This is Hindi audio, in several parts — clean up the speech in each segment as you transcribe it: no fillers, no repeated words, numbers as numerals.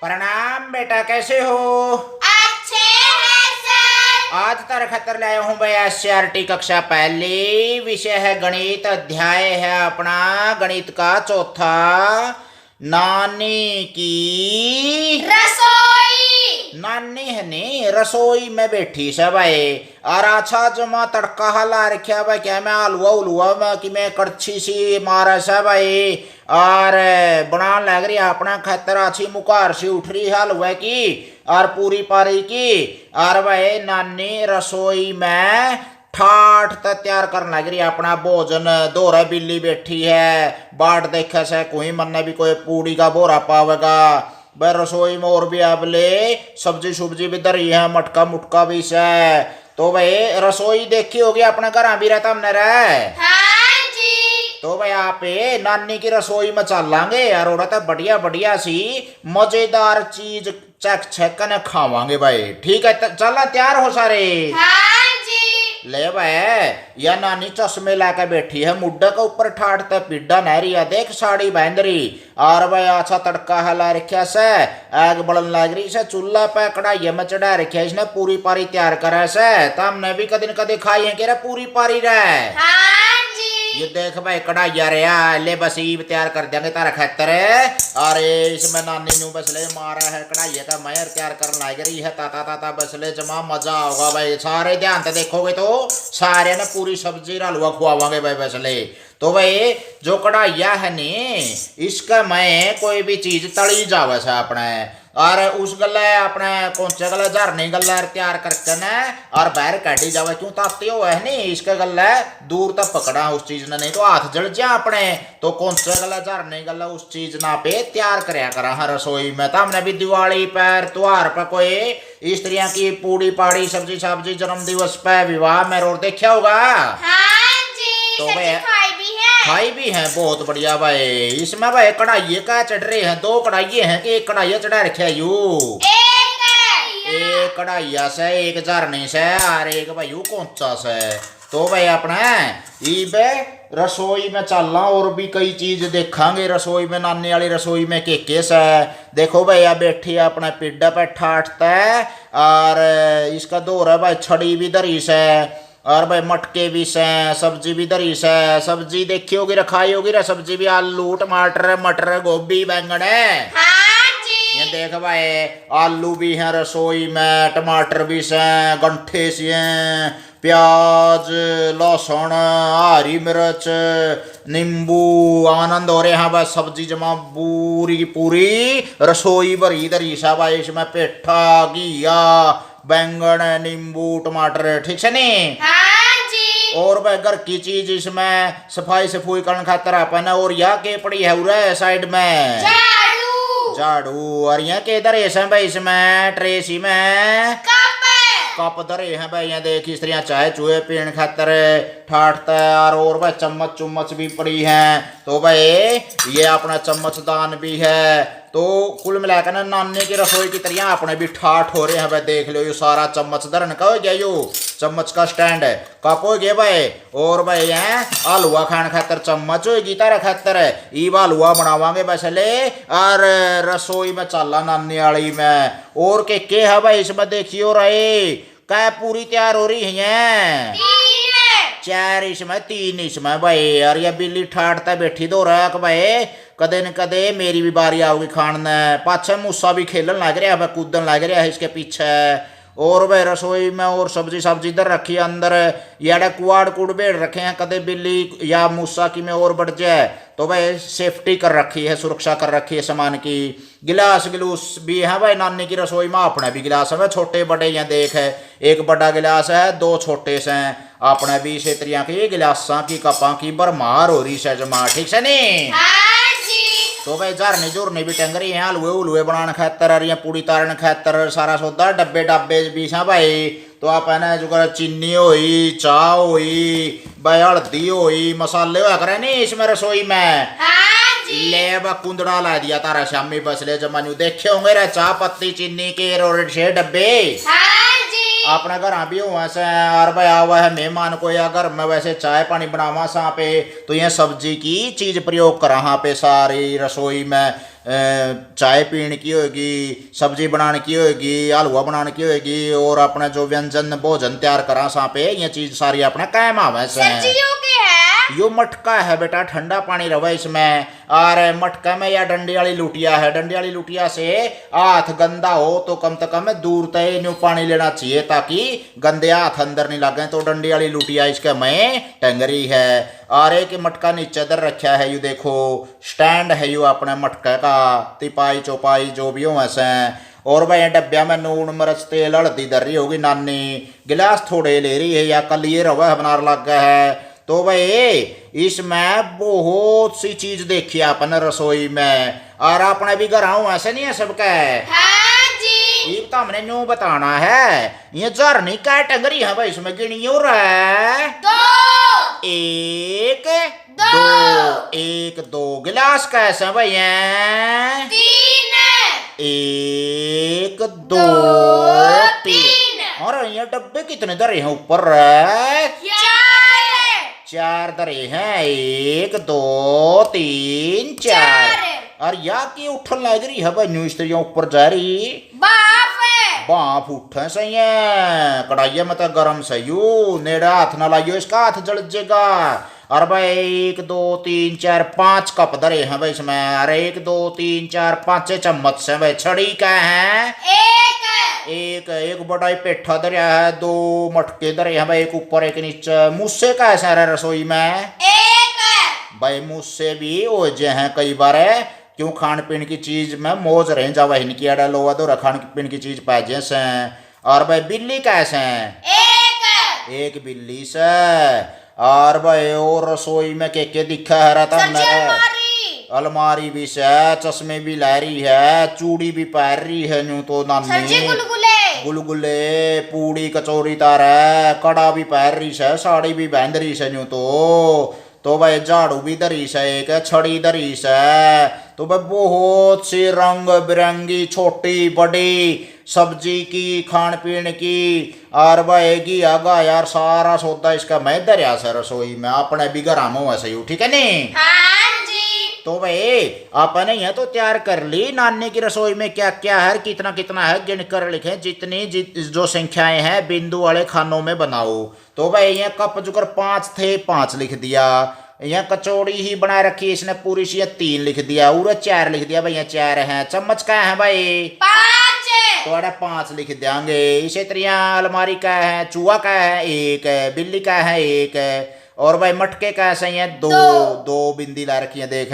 प्रणाम बेटा, कैसे हो? अच्छे हैं सर। आज तारा खतर लाया हूँ भाई एससीईआरटी कक्षा पहली। विषय है गणित, अध्याय है अपना गणित का चौथा, नानी की रसोई। नानी है नी रसोई में बैठी से भाई। और अच्छा जमा तड़का हला रखा भाई, क्या मैं हलवा उलवा में कि मैं कड़छी सी मारा सा भाई। और बना लग रही अपना खतर अच्छी मुकार सी उठ रही हलवा की और पूरी पारी की। और भाई नानी रसोई में ठाठ तैयार करने लग रही अपना भोजन। दोहरा बिल्ली बैठी है, बाट देखे से कोई मन भी कोई पूड़ी का बोरा पावेगा भाई। रसोई में और भी अबले सब्जी सुब्जी भी धरी है, मटका मुटका भी से। तो भाई रसोई देखी होगी अपने घर भी रहता हमने रहे। हाँ जी। तो भाई आप नानी की रसोई में चल लांगे यार, और तो बढ़िया बढ़िया सी मजेदार चीज चख छक ने खावांगे भाई। ठीक है, चलना तैयार हो सारे? हाँ जी। ले भाई, या नानी चश्मे लाके बैठी है, मुड्डा के ऊपर ठाटते पिड्डा नहरी है, देख साड़ी बहंदरी। और भाई अच्छा तड़का हला रखा से, आग बड़न लग रही से, चूल्हा पे कढ़ाई में चढ़ा रखा इसने, पूरी पारी तैयार करे से। तो हमने भी कदिन कदे खाई है कि पूरी पारी रहे। हाँ जी। ये देख भाई कढ़ाइया रे, ले बस ईब तैयार कर देंगे तारा खतर। अरे इसमें नानी नू बस ले मारा है कढ़ाइया का मयर तैयार करने लग रही है, ताता ताता बस ले जमा मजा होगा भाई। सारे ध्यान से देखोगे तो सारे ने पूरी सब्जी हलवा खुआवांगे भाई बस ले। तो भाई जो कढ़ाइया है नी, इसका मैं कोई भी चीज तली जावे से अपने, और उस गले अपने कौन से गले झरने गले तैयार करके न और बाहर काटी जावे। क्यों ताती हो है नी, इसके गले दूर तक पकड़ा उस चीज ने, नहीं तो हाथ जल जा अपने। तो कौन से गले झरने गले उस चीज ना पे तैयार करया करा है रसोई में। तो हमने भी दिवाली पर त्योहार पर कोई स्त्रियां की पूड़ी पाड़ी सब्जी सब्जी जन्म दिवस पे विवाह में और देखा होगा। हाँ जी। तो सच्ची भाई खाई भी भी है। है बहुत बढ़िया भाई। इसमें भाई कढ़ाइये का चढ़ रहे हैं, दो कढ़ाइये हैं कि एक कढ़ाइया चढ़ा रखे है यू। एक कढ़ाइया से, एक झरने से, और एक भाई यू कौनसा से। तो भाई अपना इबे रसोई में चलना और भी कई चीज देखांगे रसोई में, नानी वाली रसोई में के से। देखो भैया बैठी है अपना पिड्डा पे ठाटता है, और इसका दोहरा भाई छड़ी भी धरी से, और भाई मटके भी से, सब्जी भी धरी से। सब्जी देखी होगी रखाई होगी रे, सब्जी भी आलू टमाटर मटर गोभी बैंगन है। हाँ जी। ये देख भाई आलू भी हैं रसोई में, टमाटर भी से, गंठे से हैं, प्याज लहसुन हरी मिर्च नींबू, आनंद हो रहे हैं बस। सब्जी जमा पूरी की पूरी रसोई भरी धरी सा भाई। इसमें पेठा घिया बैंगन नींबू टमाटर, ठीक से नहीं? हाँ जी। और भाई घर की चीज इसमें सफाई सफाई करने खातर अपन। और यहाँ के पड़ी है उरे साइड में झाड़ू। झाड़ू। और यहाँ के इधर ऐसे भाई इसमें ट्रेसी में कप धरे हैं भाई। यहाँ देख स्त्रियां चाय चूहे पीने खातर ठाटता है। और भाई चम्मच चुम्मच भी पड़ी हैं। तो भाई ये अपना चम्मचदान भी है। तो कुल मिलाकर ना नानी की रसोई की तरह अपने भी ठाठ हो रहे हैं भाई। देख लो ये सारा चम्मच धरन का हो गया, यो चम्मच का स्टैंड है, कप हो गया भाई। और भाई है हलवा खाने खातर चम्मच होगी तारा खातर, ईब हलवा बनावांगे बस ले। और रसोई में चला नानी वाली में। और के है भाई इसमें देखियो रहे क्या पूरी तैयार हो रही है। चार इसमें तीन इसमें भाई। और ये बिल्ली ठाटता बैठी दो रख भाई, कदे न कदे मेरी भी बारी आओगी खाने। पाछे मूसा भी खेलन लग रहा है, कूदन लग रहा है इसके पीछे। और भाई रसोई में और सब्जी सब्जी इधर रखी है अंदर, याडा कुआड़ कुड़ बेड़ रखे हैं, कदे बिल्ली या मूसा की में और बढ़ जाए। तो भाई सेफ्टी कर रखी है, सुरक्षा कर रखी है सामान की। गिलास गिलूस भी है भाई नानी की रसोई में। अपने भी गिलास है छोटे बड़े, यहाँ देख है एक बड़ा गिलास है, दो छोटे से हैं। अपने भी इसे तरिया की गिलासा की कपा की बरमार हो रही है जमा, ठीक से नहीं? तो भाई झरने झुरने भी टंग रही हैं, हलवे उलवे बनाने खातर, और ये पूड़ी तारने खातर सारा सौदा डब्बे डब्बे भी हैं भाई। तो आप है ना जो कर चीनी होई, चाह होई भाई, हल्दी होई, मसाले होया करे नहीं इसमें रसोई में। हाँ जी। ले बा कुंदड़ा ला दिया तारा शामी बस ले जमानू देखे होंगे रे, चाह पत्ती चीनी के और छह डब्बे। हाँ जी। अपने घर भी हुआ से और भाई आवा है मेहमान को या घर में वैसे चाय पानी बनावा सा पे तो ये सब्जी की चीज प्रयोग करा हाँ पे सारी रसोई में चाय पीने की होगी, सब्जी बनाने की होगी, हलवा बनाने की होगी और अपने जो व्यंजन भोजन तैयार करा सा पे ये चीज सारी अपने कायम आवे से। सब्जियों के है यो मटका है बेटा, ठंडा पानी रवे इसमें। और मटका में या डंडी वाली लुटिया है, डंडी वाली लुटिया से हाथ गंदा हो तो कम से कम दूर तय न्यू पानी लेना चाहिए ताकि गंदे हाथ अंदर नहीं लगे। तो डंडी वाली लुटिया इसके में टंगरी है। और एक मटका नीचे दर रखा है, यू देखो स्टैंड है यू अपने मटके का, तिपाई चौपाई जो भी हो वैसे। और भाई डब्बिया में नून मिर्च तेल हल्दी दर रही होगी नानी, गिलास थोड़े ले रही है या कल ये रवा बनार लग गया है। तो भाई इसमें बहुत सी चीज देखी अपन रसोई में और अपने भी घर आऊं ऐसे नहीं है सबका। हाँ जी। ये तो हमने न्यू बताना है। ये झरनी का टंगरी है भाई, इसमें गिनी हो रहा है 2 1 2 1 2 गिलास कैसे भाई हैं 3 1 2 2 3। और ये डब्बे कितने धरे हैं ऊपर है 4 धरे हैं 1 2 3 4। और या की उठन लग रही है भाई न्यू स्त्रियों ऊपर जा रही बाप उठे सही है। कढ़ाइया में तो गरम सही नेड़ा हाथ ना लाइयो इसका हाथ जल जाएगा। और भाई 1 2 3 4 5 कप धरे हैं भाई इसमें। अरे 1 2 3 4 5 चम्मच से भाई। छड़ी का है एक बड़ा ही पेठा धरिया है, 2 मटके धरे हैं भाई, एक ऊपर एक नीचे। मुझसे का है सारा रसोई में भाई, मुझसे भी हो जे हैं कई बार है क्यों खान पीन की चीज में मौज रहे जावा इनकी अड़ा लोवा तो खान पीन की चीज पाजे से। और भाई बिल्ली कैसे एक बिल्ली से। और भाई और रसोई में के दिखा है रहता मेरा अलमारी भी से, चश्मे भी ला रही है, चूड़ी भी पहन रही है न्यू तो नानी, गुलगुले पूड़ी कचौरी तार है, कड़ा भी पहन रही है, साड़ी भी पहन रही है न्यू तो भाई झाड़ू भी धरी से, एक छड़ी धरी से। तो भाई बहुत सी रंग बिरंगी छोटी बड़ी सब्जी की खान पीन की और भाई घिया यार सारा सौदा इसका मैं दरिया से रसोई में अपने भी घर में वैसे ही। ठीक है नहीं तो भाई आपने यह तो तैयार कर ली नानी की रसोई में क्या क्या है कितना कितना है गिन कर लिखे जितनी जो संख्याएं हैं बिंदु वाले खानों में बनाओ। तो भाई ये कप जुकर 5 थे 5 लिख दिया। यहाँ कचौड़ी ही बना रखी इसने पूरी सी 3 लिख दिया। और 4 लिख दिया भाई, 4 हैं। चम्मच का है भाई 5 तो 5 लिख देंगे। इसी तरह अलमारी का है, चूहा का है 1, बिल्ली का है 1 और भाई मटके का सही है 2 बिंदी ला रखी है देख।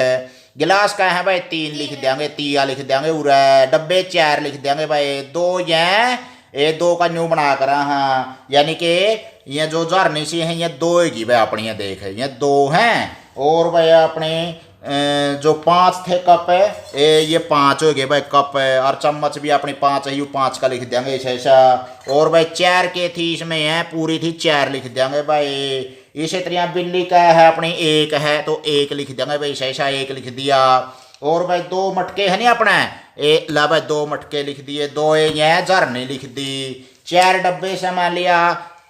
गिलास का है भाई 3 लिख देंगे, तिया लिख देंगे। और डब्बे 4 लिख देंगे भाई। 2 ये 2 का न्यू बना कर हाँ, यानी कि ये जो झरनी सी है ये 2 होगी भाई अपनी। ये देख ये 2 हैं। और भाई अपने जो 5 थे कप है ये 5 हो गए भाई कप है। और चम्मच भी अपनी 5 है, यू 5 का लिख देंगे ऐसा। और भाई 4 के थी इसमें है पूरी थी 4 लिख देंगे भाई। इसी तरह बिल्ली का है अपनी 1 है तो 1 लिख देंगे भाई ऐसा 1 लिख दिया। और भाई 2 मटके है नहीं अपने ला भाई 2 मटके लिख दिए। 2 ये झरनी लिख दी। 4 डब्बे से मान लिया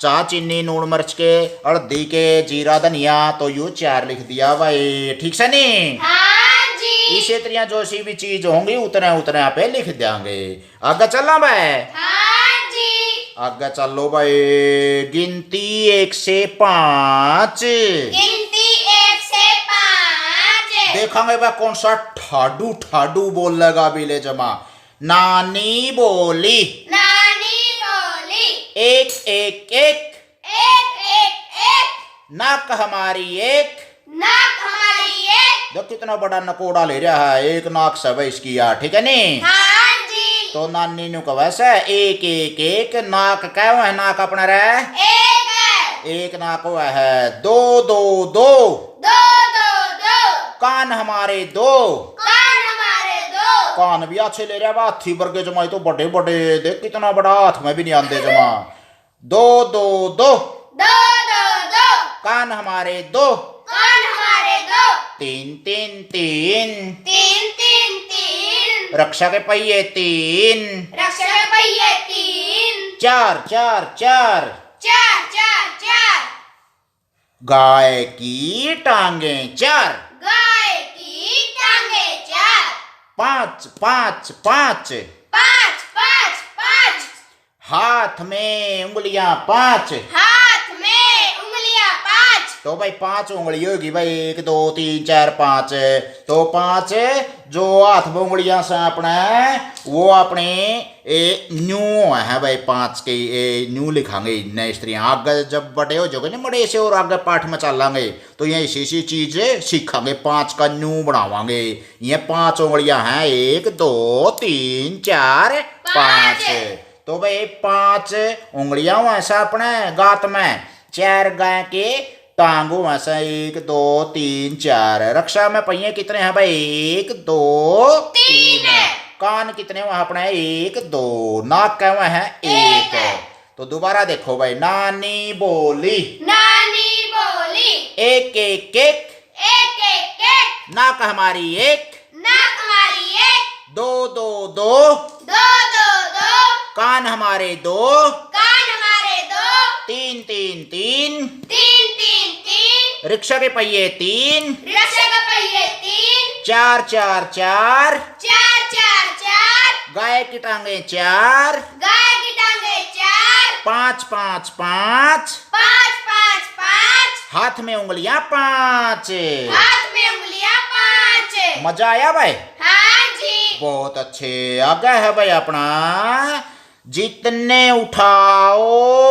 चाह चीनी नून मिर्च के हल्दी के जीरा धनिया तो यू 4 लिख दिया भाई। ठीक से नहीं इसी तरह जो सी भी चीज होंगी उतने उतने आप लिख देंगे। आगे चलना भाई आगे चलो भाई। गिनती 1 से 5 देखेंगे भाई कौन सा ठाडू ठाडू बोल लगा बिले जमा। नानी बोली 1 1 1 नाक हमारी 1 देख कितना बड़ा नकोड़ा ले रहा है। 1 नाक से भाई इसकी यार। ठीक है नहीं तो नानी नु कहा वैसे 1 1 1 नाक क्या है नाक अपना रहे 1 नाक हुआ है। 2 2 2 कान हमारे 2 कान भी अच्छे ले रहा हाथी वर्गे जमाई तो बड़े बड़े देख कितना बड़ा हाथ में भी नहीं आते जमा। 2 2 2 कान हमारे 2 3 3 3 रक्षा के पहिए 3 चार चार चार। चार चार चार। गाय की टांगें चार। गाय की टांगें चार। पांच पांच पांच। पांच पांच पांच। हाथ में उंगलियां पांच। हाथ में उंगलियां पांच। तो भाई पांच उंगली होगी भाई, एक दो तीन चार पांच। तो पांच जो हाथ में उंगलियां से अपने वो अपने न्यू है भाई, पांच के न्यू लिखांगे नए स्त्रियां। आगे जब बड़े हो जाओगे ना बड़े से और आगे पाठ में चलांगे तो ये ऐसी ऐसी चीज सीखांगे, पांच का न्यू बनावांगे। ये पांच उंगलियां हैं, एक दो तीन चार पांच। तो भाई पांच उंगलियां वैसा अपने गात में, चार गाय के टांगों वैसा, एक दो तीन चार। रक्षा में पहिए कितने हैं भाई, एक दो तीन। कान कितने वहां अपने, एक दो। नाक का वह है एक। तो दोबारा देखो भाई, नानी बोली। नानी बोली। एक एक एक। एक एक एक। नाक हमारी एक। नाक हमारी एक। दो दो दो। दो दो दो। कान हमारे दो। कान हमारे दो। तीन तीन तीन। तीन तीन तीन। रिक्शा के पहिए तीन। रिक्शा का पहिए तीन। चार चार चार। चार चार चार। गाय की टांगे चार। गाय की टांगे चार। पांच पांच पांच। पांच पांच पांच। हाथ में उंगलियां पांच। हाथ में उंगलियां पांच। मजा आया भाई, हाँ जी। बहुत अच्छे। आगे है भाई अपना, जितने उठाओ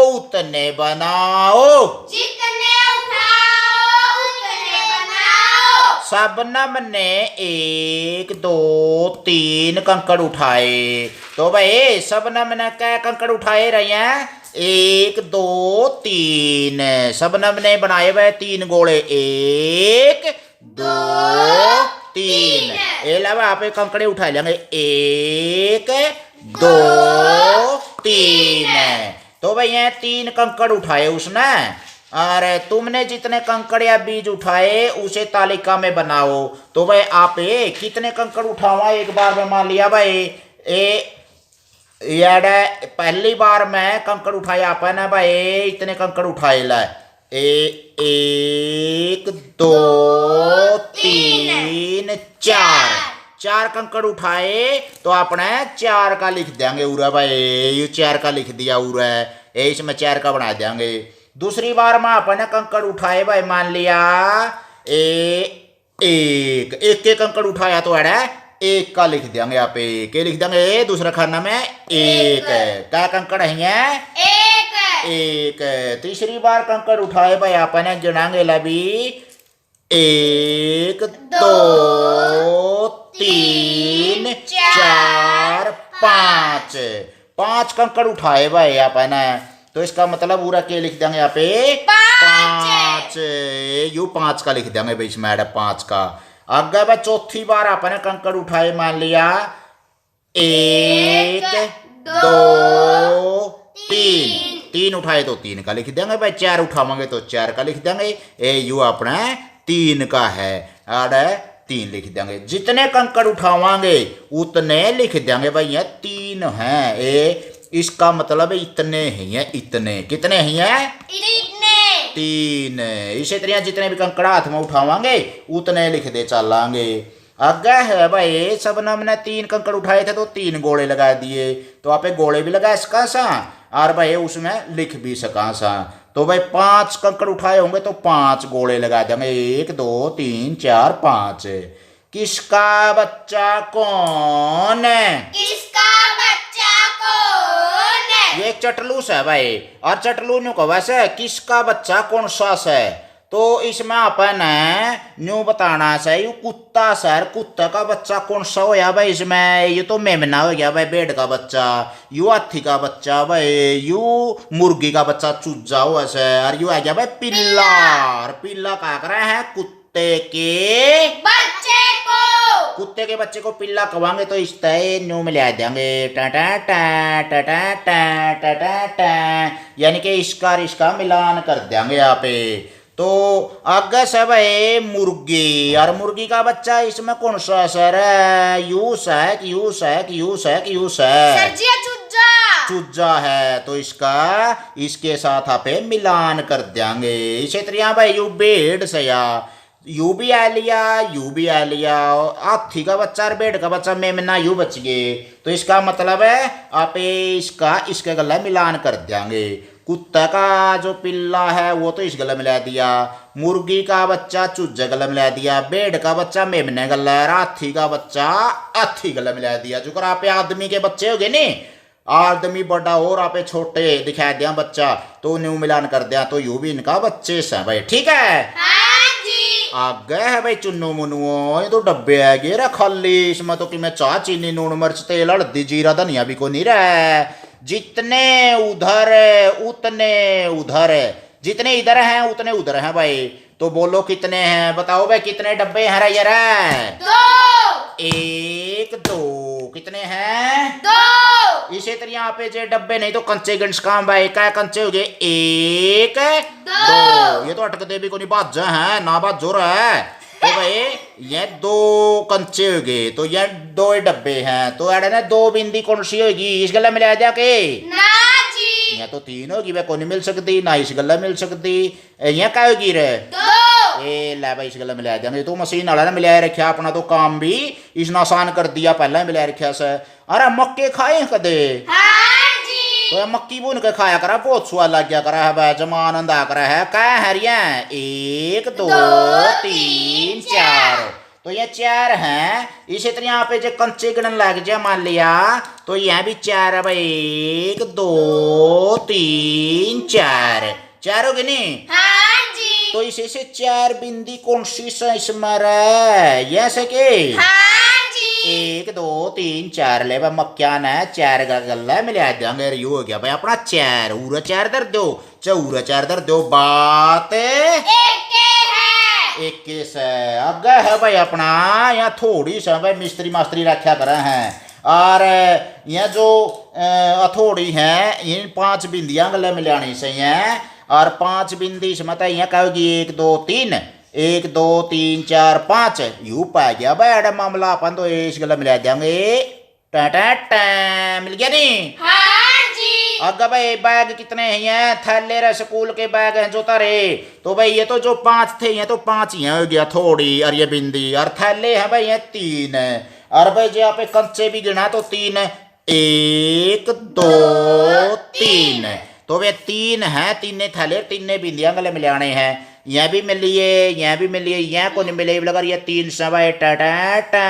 उतने बनाओ। जितने उठाओ उतने बनाओ। शबनम ने एक दो तीन कंकड़ उठाए। तो भाई शबनम ने क्या कंकड़ उठाए रहे हैं, एक दो तीन। शबनम ने बनाए हुए तीन गोले, एक दो तीन। ये लवा आप कंकड़े उठा लेंगे, एक दो तीन। तो भाई ये तीन कंकड़ उठाए उसने, और तुमने जितने कंकड़ या बीज उठाए उसे तालिका में बनाओ। तो भाई आप कितने कंकड़ उठावा एक बार में, मान लिया भाई यार पहली बार मैं कंकड़ उठाया आपने भाई, इतने कंकड़ उठाए ला, एक दो तीन चार। चार कंकड़ उठाए तो आपने चार का लिख देंगे उरा भाई, ये चार का लिख दिया उरा, इसमें चार का बना देंगे। दूसरी बार में आपने कंकड़ उठाए भाई, मान लिया एक एक कंकड़ उठाया तो है एक का लिख देंगे, आप एक लिख देंगे। दूसरा खाना में एक क्या कंकड़ है, एक। तीसरी बार कंकड़ उठाए भाई आपने गिनाएंगे लभी, एक दो तीन चार पांच। पांच कंकड़ उठाए भाई आपने, तो इसका मतलब पूरा क्या लिख देंगे यहाँ पे, पांच। यू पांच का लिख देंगे भाई इसमें, पांच का। अगर भाई चौथी बार आपने कंकड़ उठाए, मान लिया एक दो तीन। तीन उठाए तो तीन का लिख देंगे भाई, चार उठावांगे तो चार का लिख देंगे। यू अपना तीन का है, और तीन लिख देंगे। जितने कंकड़ उठावांगे उतने लिख देंगे भाई, ये तीन हैं। इसका मतलब इतने ही हैं, इतने कितने ही हैं, तीन। इसी तरह जितने भी कंकड़ हाथ में उठावांगे उतने लिख दे चलांगे। आगे है भाई, शबनम ने तीन कंकड़ उठाए थे तो तीन गोले लगा दिए, तो आप गोले भी लगा सका सा और भाई उसमें लिख भी सका सा। तो भाई पांच कंकड़ उठाए होंगे तो पांच गोले लगा देंगे, एक दो तीन चार पांच। किसका बच्चा कौन है, किसका बच्चा कौन है, ये एक चटलूस है भाई। और चटलू न्यू को वैसे किसका बच्चा कौन सा है, तो इसमें अपन न्यू बताना है यू कुत्ता सर, कुत्ता का बच्चा कौन सा होया भाई इसमें, ये तो मेमना हो गया भाई भेड़ का बच्चा, यू हाथी का बच्चा भाई, यू मुर्गी का बच्चा चूजा हुआ से, और यू आ गया भाई पिल्ला। और पिल्ला क्या कर रहे हैं, कुत्ते के बच्चे को, कुत्ते के बच्चे को पिल्ला कहेंगे तो इस तय न्यू में ले देंगे, टा टा टा टा टा टा टा टा टा, यानी कि इसका मिलान कर देंगे यहाँ पे। तो आगे सब है मुर्गी, और मुर्गी का बच्चा इसमें कौन सा सर है, यूस है कि यूस है कि यूस है कि यूस है, सर्जिया चूजा, चूजा है तो इसका इसके साथ आप मिलान कर देंगे। इसी तरह भाई यू भेड़ से या यू भी आ लिया, यू भी आ लिया, हाथी का बच्चा और भेड़ का बच्चा मेमना यू बच गए, तो इसका मतलब है आप इसका इसके गला मिलान कर देंगे। कुत्ता का जो पिल्ला है वो तो इस गला मिला दिया, मुर्गी का बच्चा चूजे गला मिला दिया, भेड़ का बच्चा मेमने गला, हाथी का बच्चा हाथी गला मिला दिया। जो कर आप आदमी के बच्चे हो गए नी, आदमी बड़ा और आप छोटे दिखा दिया बच्चा तो न्यू मिलान कर दिया, तो यू भी इनका बच्चे से भाई। ठीक है, हाँ जी। आगे है भाई चुन्नू मुन्नुओ, ये तो डब्बे है गे खाली, इसमें तो कि मैं चाह चीनी नून मिर्च तेल हल्दी जीरा धनिया भी को नहीं रहा। जितने उधर उतने उधर, जितने इधर हैं उतने उधर हैं भाई। तो बोलो कितने हैं, बताओ भाई कितने डब्बे हैं यार? 2 1 2 कितने हैं? 2 इसी तरह यहाँ पे जो डब्बे नहीं तो कंचे गंज काम भाई, क्या कंचे हो गए? 1 2, ये तो अटकते भी को नहीं बाज है ना, बाज जो रहा है। तो भाई ये 2 कंचे हो गए, तो ये 2 डब्बे हैं, तो यार ना 2 बिंदी कौन सी होगी इस गला मिला दिया के? ना जी। ये तो 3 होगी भाई, कौन मिल सकती ना इस गला मिल सकती। ये क्या होगी रे? 2 ए ला भाई इस गला मिला दिया, तो मशीन वाला ने मिलाया रखा, अपना तो काम भी इसने आसान कर दिया, पहले मिलाया रखा से। अरे मक्के खाए कदे? हाँ जी। तो मक्की भून के खाया करा, बहुत स्वाद लग गया करा है भाई, जमा आनंद आ करा है। क्या है रिया? 1 2 3 4, तो ये 4 हैं। इसी तरह यहाँ पे जो कंचे गिनन लग जाए मान लिया, तो यहाँ भी 4 है भाई, 1 2 3 4, 4 हो गए नी? हाँ जी। तो इसे से 4 बिंदी कौन सी से इसमें है ये से के? हाँ जी। 1 2 3 4 ले भाई, मक्या ने 4 का गला मिला देंगे, यू हो गया भाई अपना 4। उरा 4 दर दो, चौरा 4 दर दो, बात एक से आगे है भाई अपना। यहाँ थोड़ी सा भाई मिस्त्री मास्त्री रखा करे हैं, और यहाँ जो हथौड़ी है इन 5 बिंदियां गले मिलानी से हैं, और 5 बिंदी से मतलब यहाँ कहोगी 1 2 3 1 2 3 4 5, यू पा गया भाई अड़ा मामला। अपन तो इस गला मिला देंगे, टा टा टा, मिल गया नहीं? हाँ जी। अगर भाई बैग कितने हैं? थैले रे स्कूल के बैग हैं जो तारे, तो भाई ये तो जो 5 थे ये तो 5 ही हो गया, थोड़ी और ये बिंदी, और थैले हैं भाई ये 3 है, और भाई जो आप कंचे भी गिना तो 3 है, 1 2 3, तो वे 3 है, 3 थैले 3 बिंदियां गले मिलाने हैं। यहाँ भी मिलिए, यहाँ भी मिलिए, यहाँ को नहीं मिले लगा, ये 3 सब है। टा टा टा,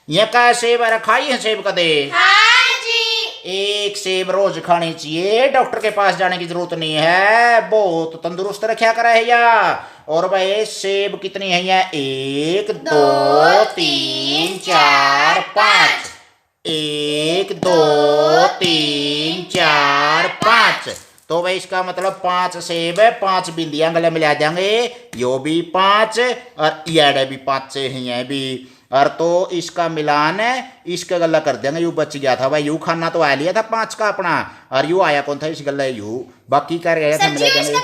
ये का सेब रखाई है सेब कदे? हाँ जी। 1 सेब रोज खानी चाहिए, डॉक्टर के पास जाने की जरूरत नहीं है, बहुत तंदुरुस्त रखा करा है या। और भाई सेब कितनी है यहाँ? 1 2 3 4 5, 1 2 3 4 5, तो भाई इसका मतलब 5 सेब है, 5 बिंदियां गले मिला देंगे, यो भी 5 और ये भी 5 है ये भी, और तो इसका मिलान है इसका गला कर देंगे। यू बच गया था भाई, यू खाना तो आ लिया था 5 का अपना, और यू आया कौन था इस गला? यू बाकी कर गया था मिला देंगे।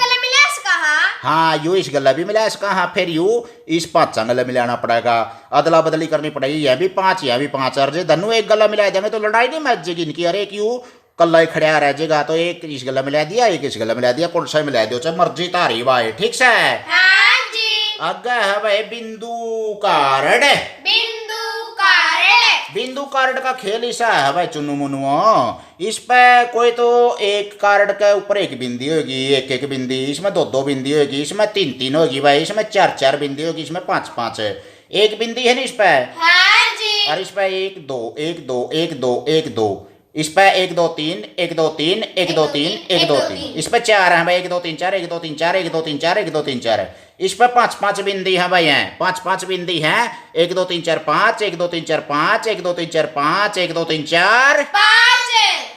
हाँ यू इस गला भी मिला इसका, हाँ फिर यू इस 5 गला मिलाना पड़ेगा, अदला बदली करनी पड़ेगी, यह भी 5 यह भी 5, और जो धनु एक गला मिला देंगे तो लड़ाई नहीं मच जाएगी इनकी। अरे एक यू कल्ला ही खड़ा रह जाएगा, तो एक इस गला मिला दिया, एक इस गला मिला दिया, कौन सा मिला दियो चाहे मर्जी तारी भाई। ठीक से? हाँ जी। आगे है भाई बिंदु कार्ड। बिंदु कार्ड का खेल ऐसा है भाई चुन्नू मुन्नुओ, इस पे कोई तो एक कार्ड के ऊपर 1 बिंदी होगी, 1 1 बिंदी, इसमें 2 2 बिंदी होगी, इसमें 3 3 होगी भाई, इसमें 4 4 बिंदी होगी, इसमें 5 5 है। 1 बिंदी है ना इस पे? हाँ जी। और इस पे 1 2 1 2 1 2 1 2, इस पे 1 2 3 1 2 3 1 2 3 1 2 3, इस पे 4 है भाई, 1 2 3 4 1 2 3 4 1 2 3 4 1 2 3 4, इस पे 5 5 बिंदी है भाई, हैं 5 5 बिंदी हैं, 1 2 3 4 5 1 2 3 4 5 1 2 3 4 5 1 2 3 4 5,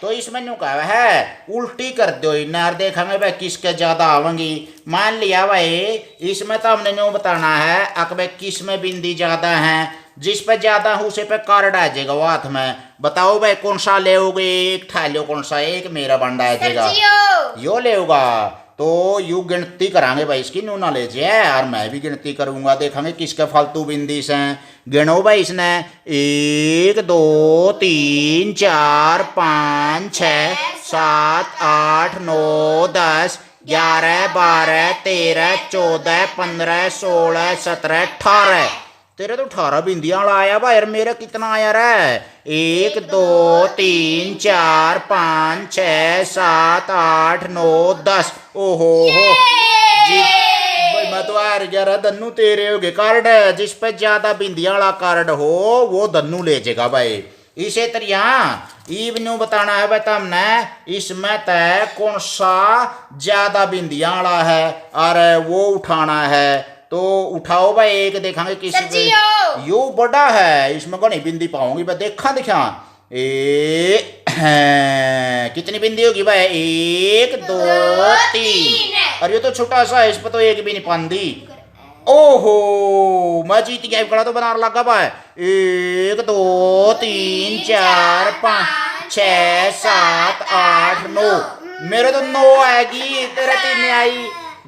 तो इसमें न्यू कहा है उल्टी कर दो इनार, देखेंगे भाई किसके ज्यादा आवेंगी। मान लिया भाई इसमें तो हमने न्यू बताना है अक भाई किस में बिंदी ज्यादा है, जिस पे ज्यादा हो उसे पे कार्ड आ जाएगा वो हाथ में। बताओ भाई कौन सा ले, एक ठा लो कौन सा, एक मेरा बंडा आ जाएगा, यो ले होगा। तो यू गिनती करांगे भाई इसकी नू नॉलेज है और मैं भी गिनती करूंगा देखेंगे किसके फालतू बिंदी से गिनो भाई इसने 1 2 3 4 5 6 7 8 9 10 11 12 13 14 15 16 17 18 तेरे तो 18 बिंदियां वाला आया भाई यार मेरा कितना आया रे 1 2 3 4 5 6 7 8 9 10 ओहो हो जी भाई मैं तो हार गया रे दन्नू तेरे हो गए कार्ड जिस पे ज्यादा बिंदियां वाला कार्ड हो वो दन्नू ले जाएगा भाई इसे तरिया ईब न्यू बताना है भाई तुमने इसमें तय कौन सा ज्यादा बिंदियां वाला है और वो उठाना है तो उठाओ भाई एक देखेंगे किस यो बड़ा है इसमें घनी बिंदी पाऊंगी मैं देखा दिखा कितनी बिंदी होगी भाई 1 2 3 और ये तो छोटा सा है इस पर तो एक भी नहीं पांदी ओहो मैं जीत गया कड़ा तो बना लगा भाई 1 2 3 4 5 6 7 8 9 मेरे तो 9 आएगी तेरा 3 आई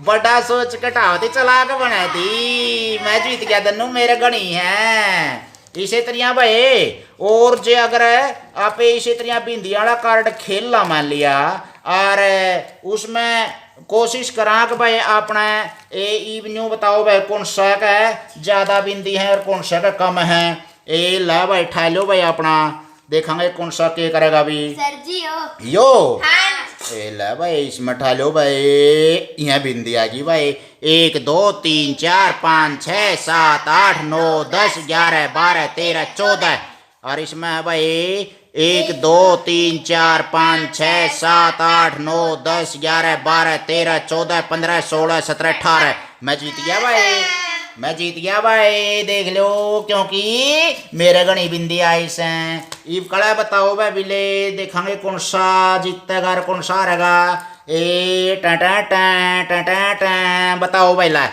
बड़ा सोच घटावती चला के बना दी मैं जीत गया दन्नू मेरे गणी है इसे तरिया भाई और जे अगर आप इसे तरिया बिंदिया वाला कार्ड खेलना मान लिया और उसमें कोशिश करा कि भाई अपना ईब न्यू बताओ भाई कौन सा का ज्यादा बिंदी है और कौन सा का कम है ला भाई ठा लो भाई अपना देखेंगे कौन सा के करेगा अभी सर जी यो हाँ ले भाई इसमें ठा लो भाई यहाँ बिंदी आ गई भाई 1 2 3 4 5 6 7 8 9 10 11 12 13 14 और इसमें है भाई 1 2 3 4 5 6 7 8 9 10 11 12 13 14 15 16 17 18 मैं जीत गया भाई मैं जीत गया भाई देख लो क्योंकि मेरे गणी बिंदी आई से ईब कड़ा बताओ भाई बिले देखेंगे कौन सा जीतेगा और कौन सा हारेगा टा टा टा टा टा टा बताओ भाई ला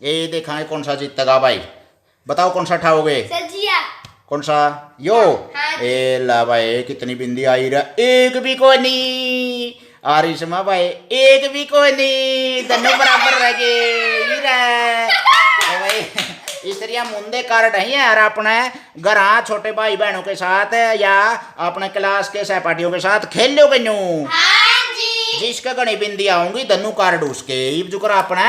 देखेंगे कौन सा जीतेगा भाई बताओ कौन सा ठाओगे सजिया कौन सा यो हाँ। ला भाई कितनी बिंदी आई रहा एक भी कोई नहीं और इसमें भाई एक भी कोई नहीं दोनों बराबर रह गए भाई इस तरह मुंदे कार्ड है यार अपने घर छोटे भाई बहनों के साथ या अपने क्लास के सहपाठियों के साथ खेल लो गई हाँ जी जिसका गणी बिंदी आऊंगी दन्नू कार्ड उसके जुकर अपना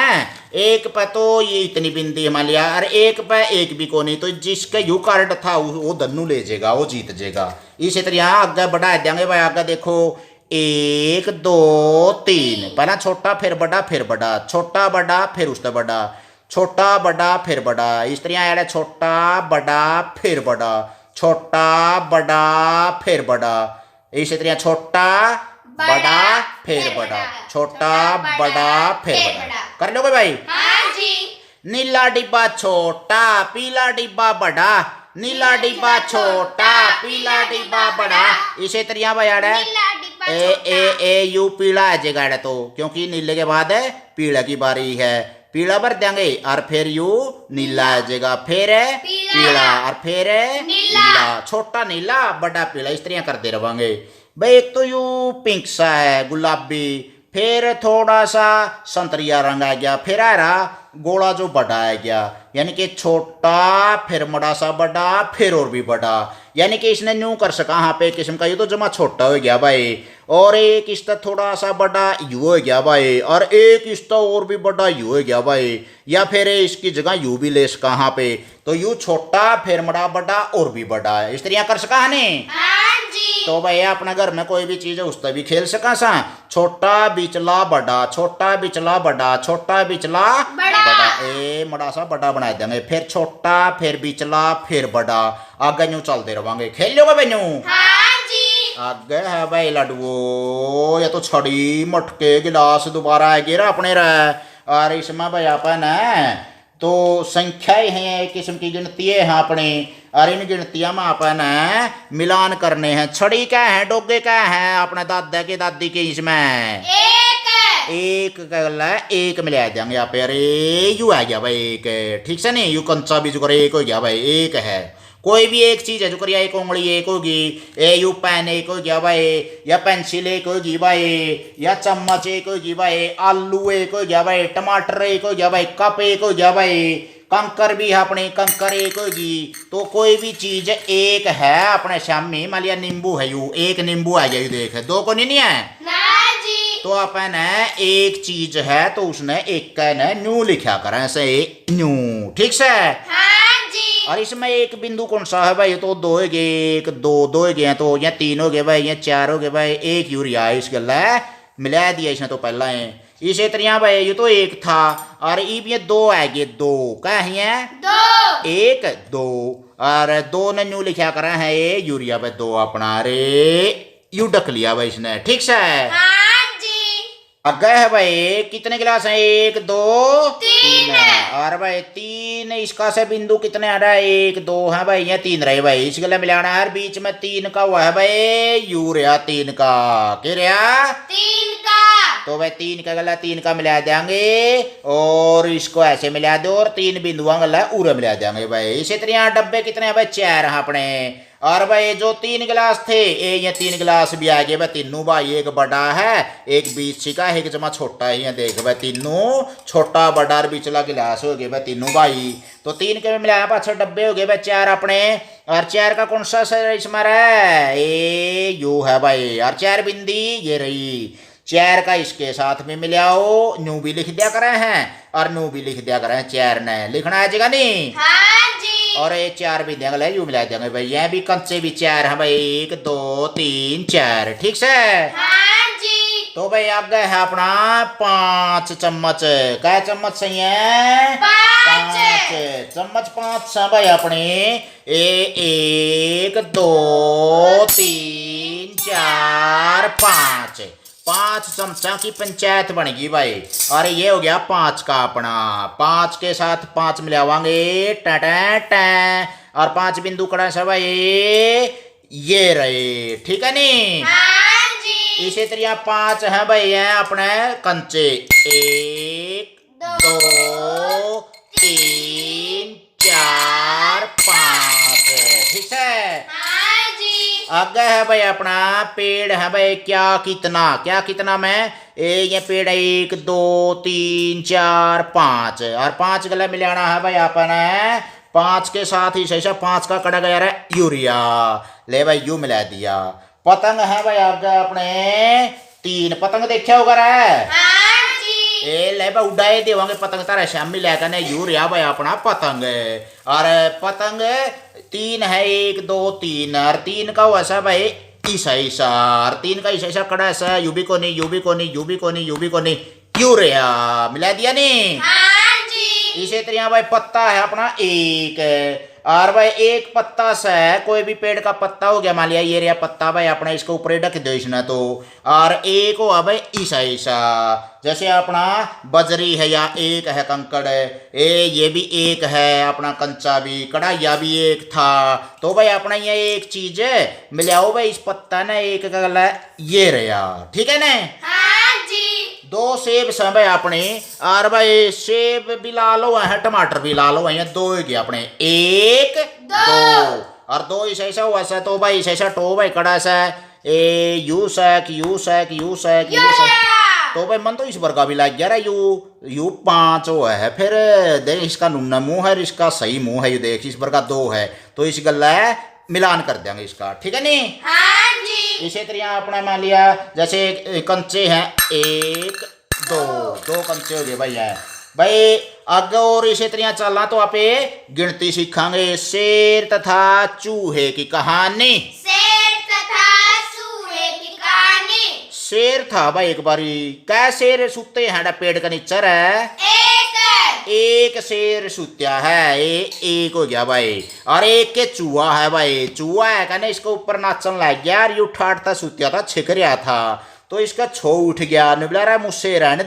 एक पे तो ये इतनी बिंदी हिमा लिया और एक पे एक भी को नहीं तो जिसका यू कार्ड था वो दन्नू ले जाएगा वो जीत जाएगा इसी तरह आगे बढ़ा देंगे भाई आगे देखो 1 2 3 पहला छोटा फिर बड़ा छोटा बड़ा फिर उससे बड़ा छोटा बड़ा फिर बड़ा इस तरह आया छोटा बड़ा फिर बड़ा छोटा बड़ा फिर बड़ा इसी तरह छोटा बड़ा फिर बड़ा छोटा बड़ा फिर बड़ा कर लोगे भाई हाँ जी नीला डिब्बा छोटा पीला डिब्बा बड़ा नीला डिब्बा छोटा पीला डिब्बा बड़ा इसी तरह भाई आड़ा नीला डिब्बा ए ए ए यू पीला है जगह तो क्योंकि नीले के बाद है पीला की बारी है पीला भर देंगे और फिर यू नीला आ जाएगा फिर पीला और फिर नीला छोटा नीला बड़ा पीला इस तरह करते रहेंगे भाई एक तो यू पिंक सा है गुलाबी फिर थोड़ा सा संतरिया रंग आ गया फिर आ रहा गोला जो बड़ा आ गया यानी कि छोटा फिर बड़ा सा बड़ा फिर और भी बड़ा यानी कि इसने न्यू कर सका यहाँ पे किस्म का ये तो जमा छोटा हो गया भाई और एक इसका थोड़ा सा बड़ा यू हो गया भाई और एक इसका और भी बड़ा यू हो गया भाई या फिर इसकी जगह यू भी ले सका यहाँ पे तो यू छोटा फिर बड़ा बड़ा और भी बड़ा है इस तरह कर सका है नहीं हाँ जी तो भाई अपना घर में कोई भी चीज है उस पर भी खेल सका सा छोटा बिचला बड़ा छोटा बिचला बड़ा छोटा बिचला बड़ा ए बड़ा सा बड़ा बना देंगे फिर छोटा फिर बिचला फिर बड़ा आगे यूं चलते रहेंगे खेल लोगे भाई यूं हाँ जी आगे है भाई लडुओ ये तो छड़ी मटके गिलास दोबारा आएगी रा अपने रह और इसमें भाई अपन है तो संख्याएं हैं एक किस्म की गिनती है अपने और इन गिनतियां में अपन मिलान करने हैं छड़ी क्या है डोगे क्या है अपने दादा के दादी के इसमें एक एक मिला देंगे यहाँ पे अरे यू आ गया भाई एक ठीक से नहीं यू कंचा भी जो एक हो गया भाई एक है कोई भी एक चीज है जो करिया एक उंगली एक होगी, ए यू पेन एक हो गया भाई, या पेंसिल एक होगी भाई, या चम्मच एक होगी भाई, आलू एक हो गया भाई, टमाटर एक हो गया भाई, कप एक हो गया भाई, कंकर भी है अपने, कंकर एक होगी। तो कोई भी चीज एक है अपने सामने, मान लिया नींबू है, यू एक नींबू आ गया, यू देख दो को नहीं है ना जी। तो अपन है एक चीज है तो उसने एक का न न्यू लिखा करें ऐसे न्यू, ठीक से। हाँ जी। और इसमें एक बिंदु कौन सा है भाई, तो दो हो गए, एक दो दो हो गए तो या तीन हो गए भाई, या चार हो गए भाई, एक यूरिया इस गला मिला दिया इसने तो पहला है। इसे तरह भाई ये तो एक था और ये दो है, ये दो क्या है, दो एक दो और दो ने न्यू लिखा करा है ये यूरिया भाई दो अपना रे यू डक लिया भाई इसने, ठीक से। हाँ जी। अगे है भाई कितने गिलास है, एक दो तीन है और भाई तीन, इसका से बिंदु कितने आ रहा है, एक दो है भाई, ये तीन रहे भाई, इस गले मिलाना है बीच में तीन का हुआ है भाई यूरिया, तीन का क्या रहा, तीन का। तो भाई तीन का गला तीन का मिला देंगे और इसको ऐसे मिला दो और तीन बिंदुआ गला उरे मिला देंगे भाई। इसी तरह डब्बे कितने हैं भाई, चार हैं अपने। और भाई जो तीन गिलास थे ये तीन गिलास भी आ गए भाई तीनों भाई, एक बड़ा है एक बीच का एक जमा छोटा है, ये देख भाई तीनों छोटा बड़ा और बीचला गिलास हो गए भाई तीनों भाई। तो तीन के मिलाया पाछे डब्बे हो गए भाई चार अपने, और चार का कौन सा इसमें है, ए यू है भाई, और चार बिंदी ये रही, चार का इसके साथ में मिलाओ, न्यू भी लिख दिया करे हैं और न्यू भी लिख दिया करे हैं, चार ने लिखना है जगह नहीं। हाँ जी। और ये चार भी देंगे यू मिला देंगे भाई, ये भी कंचे भी चार है भाई, एक दो तीन चार, ठीक से। हाँ जी। तो भाई आगे है अपना 5 चम्मच, क्या चम्मच सही है, 5 चम्मच 5 है भाई अपने, एक दो तीन चार 5, 5 चमचा की पंचायत बनेगी भाई। और ये हो गया 5 का अपना, 5 के साथ 5 मिलावांगे और 5 बिंदु कड़ा सा भाई ये रहे, ठीक है नी। हाँ जी। इसी तरह 5 है भाई है अपने कंचे, एक दो तीन चार 5, ठीक है। हाँ जी। आगे है भाई अपना पेड़ है भाई, क्या कितना में ये पेड़ है, एक दो तीन चार 5 और 5 गला मिलाना है भाई अपन, 5 के साथ ही सही 5 का कड़ा गया है यूरिया, ले भाई यू मिला दिया। पतंग है भाई आगे अपने 3 पतंग देखा होगा रे, हाँ जी। ए ले भाई उड़ाए देवांगे पतंग तारा शामी लेकर ने यूरिया भाई अपना पतंग, और पतंग 3 है, एक दो तीन और 3 का वैसा भाई ईसा और 3 का ईसा कड़ा ऐसा यूबी को नहीं यूरिया मिला दिया नहीं। हाँ जी। इसी तरह भाई पत्ता है अपना एक, और भाई एक पत्ता से कोई भी पेड़ का पत्ता हो गया, मान लिया ये रहा पत्ता भाई अपना, इसको ऊपर ढक दो इसने तो, और एक हो भाई ईसा जैसे अपना बजरी है या एक है कंकड़, ये भी एक है अपना, कंचा भी कढ़ाइया भी एक था। तो भाई अपना ये एक चीज मिलाओ भाई इस पत्ता ने एक का गला ये रहा, ठीक है ना। हाँ जी। 2 सेब से भाई अपने, और भाई सेब भी लाल हुआ है टमाटर भी लाल हुआ है, 2 हो गए अपने, एक दो और 2 ऐसा हुआ सा, तो भाई ऐसा टो भाई कड़ा सा ए यू सैक तो भाई मन तो इस वर्गा भी लग गया यू 5 हुआ है, फिर देख इसका नुन्ना मुंह है इसका सही मुंह है, यू देख इस वर्गा 2 है तो इस गला मिलान कर देंगे इसका, ठीक है नी। हाँ जी। इसी तरह अपना मान लिया जैसे कंचे हैं, एक दो कंचे हो गए भाई है भाई। आगे और इसी तरह चलना तो आप गिनती सीखांगे, शेर तथा चूहे की कहानी। शेर तथा चूहे की कहानी। शेर था भाई एक बारी, क्या शेर सुते हैं पेड़ का नीचे है, एक शेर सुत्या है, एक हो गया भाई, और एक के चूहा है भाई, चूहा है कहने इसके ऊपर नाचन लग गया और यू ठाटता सुत्या था, छिक रहा था, तो इसका छो उठ गया, निबला रे मुझसे रहने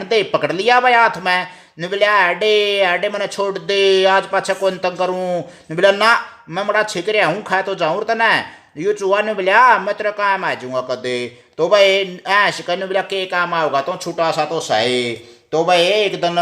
दे, पकड़ लिया भाई हाथ में, निबला आडे मैंने छोड़ दे, आज पाछा कौन तंग करूं, निबला ना मैं बड़ा छिक रहा हूँ, खा तो जाऊँ तो ना, यू चूहा ने बोला मैं तेरा काम आ जाऊंगा कदे, तो भाई ऐश कहने बोला के काम आओगा तो छोटा सा तो सही। तो भाई एक दिन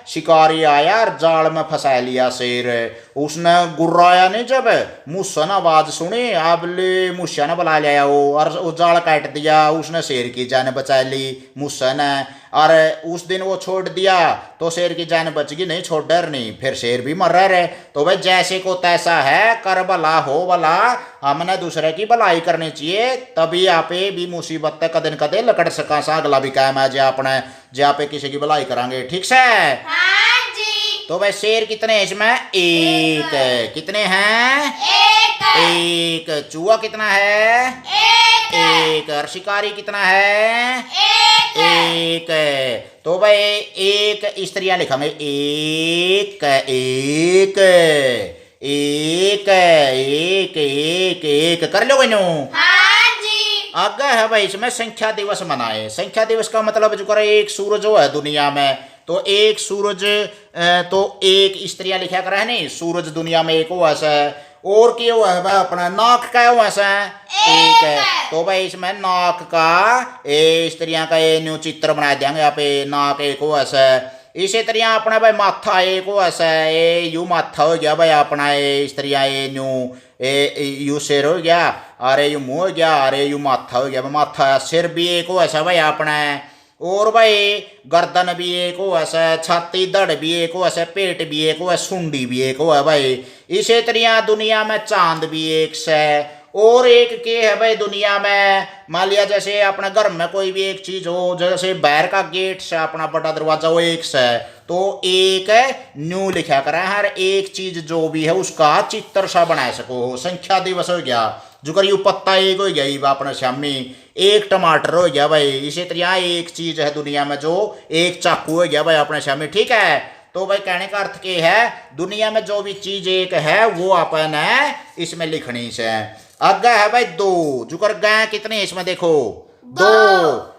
शिकारी आया और जाल में फंसा लिया शेर, उसने गुर्राया नहीं जब मूसा ने आवाज सुनी, अब ले मूसा ने बुला लिया वो, और वो जाल काट दिया, उसने शेर की जान बचा ली मूसा ने। और उस दिन वो छोड़ दिया तो शेर की जान बच गई, नहीं छोड़ डर नहीं, फिर शेर भी मर रहे। तो भाई जैसे को तैसा है, कर भला हो भला, हमने दूसरे की भलाई करनी चाहिए, तभी आपे भी मुसीबत कदन कदे लकड़ सका सा अगला भी कायम है, जे अपने जे आपे किसी की भलाई करांगे। ठीक से? हाँ जी। तो भाई शेर कितने हैं इसमें? एक। कितने हैं? एक। चूहा कितना है? एक। और शिकारी कितना है? एक। तो भाई एक स्त्रियां लिखेंगे, एक एक एक एक एक एक। कर लो बनो? हाँ जी। आगे है भाई इसमें संख्या दिवस मनाए। संख्या दिवस का मतलब जो करे, एक सूरज जो है दुनिया में, तो एक सूरज, तो एक स्त्रियां लिखा कर है नहीं, सूरज दुनिया में एक हुआ सा, और क्या हुआ है भाई अपना नाक का हुआ सा एक है। तो भाई इसमें नाक का स्त्रियां का ये न्यू चित्र बना देंगे यहाँ पे, नाक एक हुआ सा। इसी तरह अपना भाई माथा एक हुआ सा, ये यू माथा हो गया भाई अपना, ये स्त्रियां ये न्यू यू सिर हो गया, अरे यू मुंह हो गया, अरे यू माथा हो गया, माथा सिर भी एक हुआ सा भाई अपना। और भाई गर्दन भी एक हो ऐसा, छाती धड़ भी एक हो ऐसा, पेट भी एक हो, सुंडी भी एक हो है भाई। इसी तरह दुनिया में चांद भी एक से, और एक के है भाई दुनिया में, मान लिया जैसे अपने घर में कोई भी एक चीज हो, जैसे बाहर का गेट से अपना बड़ा दरवाजा वो एक से, तो एक न्यू लिखा करें, हर एक चीज जो भी है उसका चित्र सा बना सको। संख्या दिवस हो गया, जो कर यू पत्ता एक हो गया ये अपने शामी, एक टमाटर हो गया भाई। इसी तरह एक चीज है दुनिया में जो एक चाकू हो गया भाई अपने शामी। ठीक है? तो भाई कहने का अर्थ के है, दुनिया में जो भी चीज एक है वो अपन है इसमें लिखनी से। आगे है भाई दो, जो कर गाय कितने इसमें देखो, दो।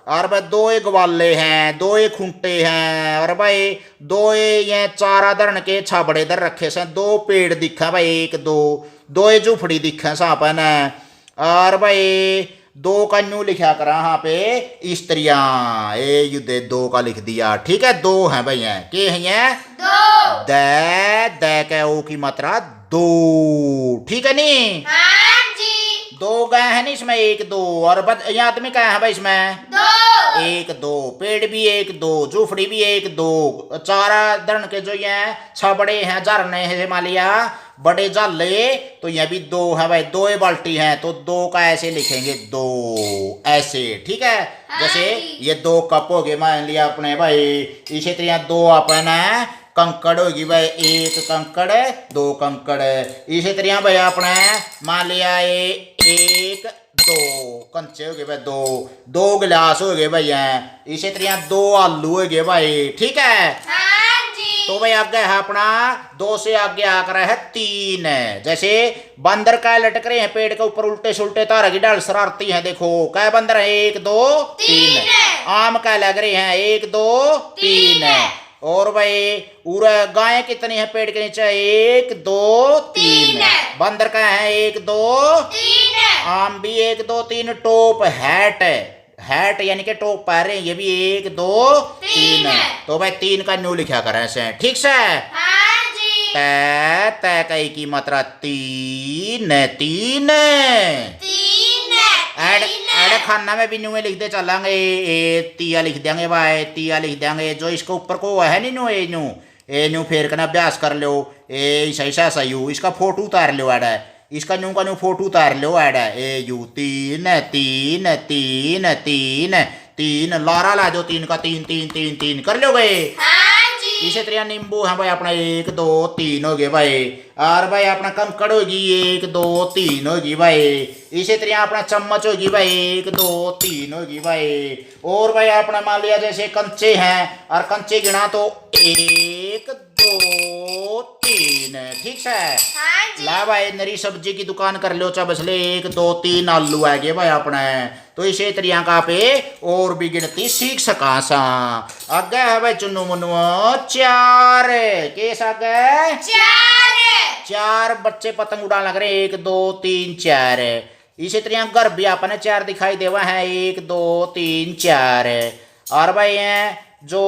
और भाई दो एक ग्वाले हैं, दो एक खूंटे हैं, और भाई दो ये चारा धरन के छाबड़े दर रखे से, दो पेड़ दिखा भाई, एक दो, दो झुफड़ी दिखा सापन है। और भाई दो का न्यू लिखा करा यहाँ पे स्त्रियां, ए युद्ध दो का लिख दिया। ठीक है? दो हैं भाई, हैं के हैं? दो। द का ओ की मात्रा दो। ठीक है नी? हाँ जी। दो गाय है नी इसमें, एक दो। और यहाँ आदमी क्या है भाई इसमें? दो। एक दो। पेड़ भी एक दो, झुफड़ी भी एक दो, चारा धरण के जो ये छबड़े हैं, झरने हैं हिमालय बड़े जाले, तो ये भी दो है भाई। दो बाल्टी हैं तो दो का ऐसे लिखेंगे, दो ऐसे। ठीक है? जैसे ये दो कप हो गए मान लिया अपने भाई, इसी तरह दो अपना कंकड़ होगी भाई, एक कंकड़ दो कंकड़। इसी तरह भाई अपने मान लिया एक दो कंचे हो गए भाई, दो दो गिलास हो गए भाई हैं। इसी तरह दो आलू हो गए भाई। ठीक है? हाँ जी। तो भाई आगे है अपना, दो से आगे आकर है तीन। जैसे बंदर का लटक रहे हैं पेड़ के ऊपर उल्टे सुल्टे तार की डाल शरारती हैं, देखो क्या बंदर है, एक दो तीन। आम का लग रहे हैं, एक दो तीन। और भाई उरा गाय कितनी है पेड़ के नीचे, एक दो तीन। बंदर का है, एक दो तीन। आम भी एक दो तीन। टोप हैट, हैट यानी कि टोप पा रहे हैं, ये भी एक दो तीन। तो भाई तीन का न्यू लिखा करें से। ठीक से? हाँ जी। तय कई की मात्रा तीन, तीन। एड खाना में भी न्यू लिख दे चलेंगे, तिया लिख देंगे भाई, तिया लिख देंगे। जो इसके ऊपर को है नी न्यू, ए न्यू फेर कर अभ्यास कर लो, ऐसा सही हो, इसका फोटो उतार लो ऐड, इसका न्यू का न्यू फोटो उतार लो ऐड, ए यू तीन तीन तीन तीन तीन। लारा ला दो तीन का, तीन तीन तीन तीन। कर लो गए? इसी तरह नींबू है भाई अपना, एक दो तीन हो गए भाई। और भाई अपना कंकड़ होगी, एक दो तीन होगी भाई। इसी तरह अपना चम्मच होगी भाई, एक दो तीन होगी भाई। और भाई अपना मान लिया जैसे कंचे हैं, और कंचे गिना तो एक दो तीन। ठीक है? ला भाई नरी सब्जी की दुकान कर लो, चबसले एक दो तीन आलू आ गए भाई अपने। तो इसी तरह का पे और भी गिनती सीख सका सा। आगे है भाई चुन्नू मुन्नू चार, केस आगे चार बच्चे पतंग उड़ान लग रहे, एक दो तीन चार। इसी तरह घर भी अपने चार दिखाई देवा है, एक दो तीन चार। और भाई जो